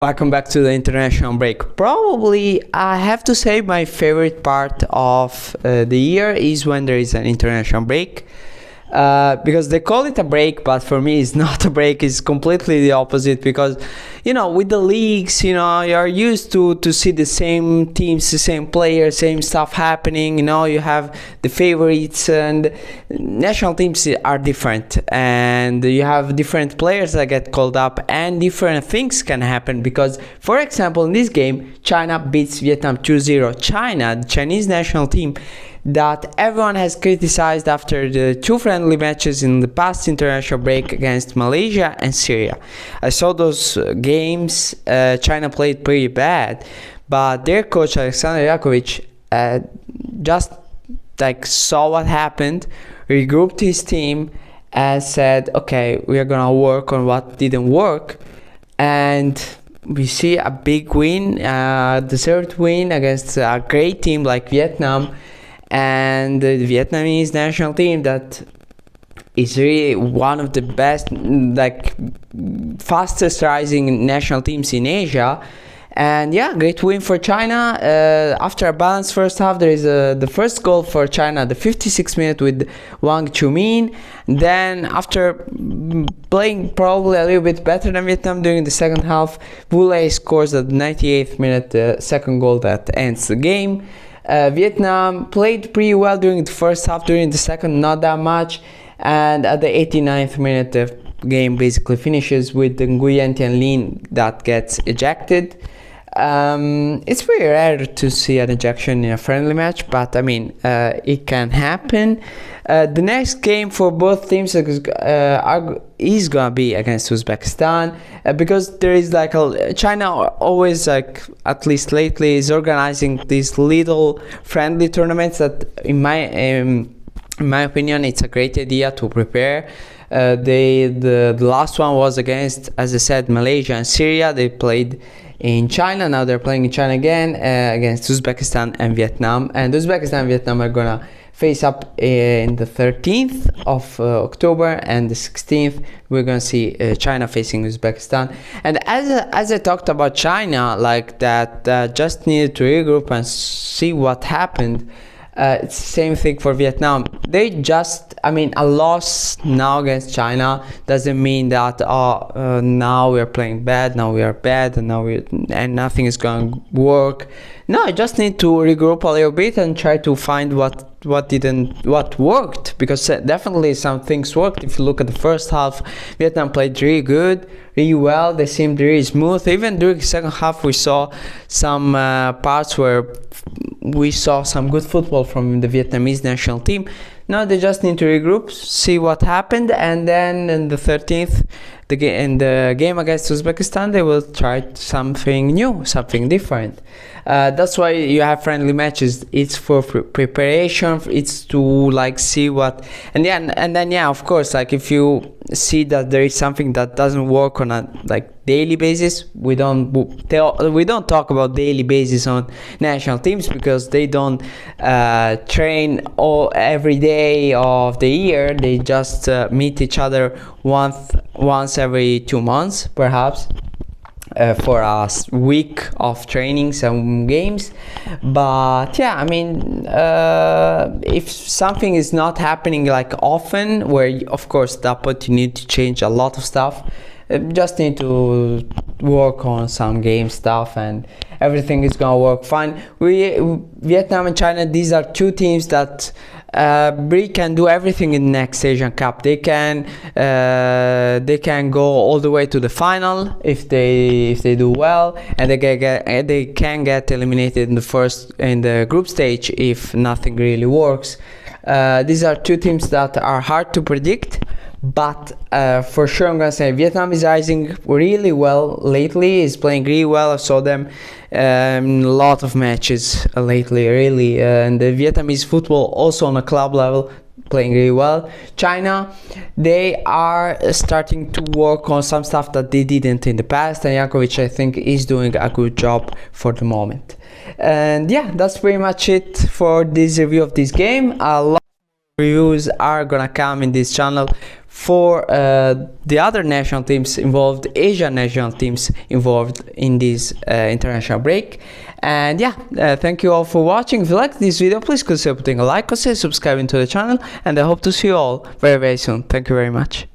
Welcome back to the international break. Probably, I have to say my favorite part of the year is when there is an international break. Because they call it a break, but for me it's not a break. It's completely the opposite, because with the leagues, you're used to see the same teams, the same players, same stuff happening. You have the favorites, and national teams are different, and you have different players that get called up, and different things can happen. Because, for example, in this game, China beats Vietnam 2-0. China, the Chinese national team, that everyone has criticized after the two friendly matches in the past international break against Malaysia and Syria. I saw those games. China played pretty bad, but their coach Alexander Yakovich just saw what happened, regrouped his team, and said, okay, we are gonna work on what didn't work, and we see a big win, deserved win against a great team like Vietnam. And the Vietnamese national team that is really one of the best, fastest rising national teams in Asia. And yeah, great win for China. After a balanced first half, there is the first goal for China, the 56th minute, with Wang Qiuming. Then, after playing probably a little bit better than Vietnam during the second half, Wu Lei scores at the 98th minute, the second goal that ends the game. Vietnam played pretty well during the first half. During the second, not that much. And at the 89th minute, the game basically finishes with the Nguyen Thanh Linh that gets ejected. It's very rare to see an ejection in a friendly match, but it can happen. The next game for both teams is gonna be against Uzbekistan, because there is China always, at least lately, is organizing these little friendly tournaments that in my opinion it's a great idea to prepare. The last one was against, as I said, Malaysia and Syria. They played in China. Now they're playing in China again, against Uzbekistan and Vietnam. And Uzbekistan and Vietnam are gonna face up in the 13th of October, and the 16th we're gonna see China facing Uzbekistan. And as I talked about China, that just needed to regroup and see what happened. It's the same thing for Vietnam. They just, a loss now against China doesn't mean that now we're playing bad, now we are bad, and nothing is going to work. No, I just need to regroup a little bit and try to find what worked, because definitely some things worked. If you look at the first half, Vietnam played really good, really well. They seemed really smooth. Even during the second half, we saw some parts where we saw some good football from the Vietnamese national team. Now they just need to regroup, see what happened, and then in the 13th, in the game against Uzbekistan, they will try something new, something different. That's why you have friendly matches. It's for preparation. It's to see what, and then of course, if you see that there is something that doesn't work on a daily basis, we don't talk about daily basis on national teams, because they don't train every day of the year. They just meet each other once every 2 months, perhaps, for a week of trainings and games. But yeah, if something is not happening often, where of course that point you need to change a lot of stuff, just need to work on some game stuff, and everything is gonna work fine. Vietnam and China, these are two teams that really can do everything in the next Asian Cup. They can go all the way to the final if they do well, and they can get eliminated in the group stage if nothing really works. These are two teams that are hard to predict. But for sure, I'm gonna say Vietnam is rising really well lately. Is playing really well. I saw them in a lot of matches lately, really. And the Vietnamese football, also on a club level, playing really well. China, they are starting to work on some stuff that they didn't in the past, and Jankovic, I think, is doing a good job for the moment. And yeah, that's pretty much it for this review of this game. A lot of reviews are gonna come in this channel for the other national teams involved, Asian national teams involved in this international break. And yeah, thank you all for watching. If you liked this video, please consider putting a like, consider subscribing to the channel, and I hope to see you all very, very soon. Thank you very much.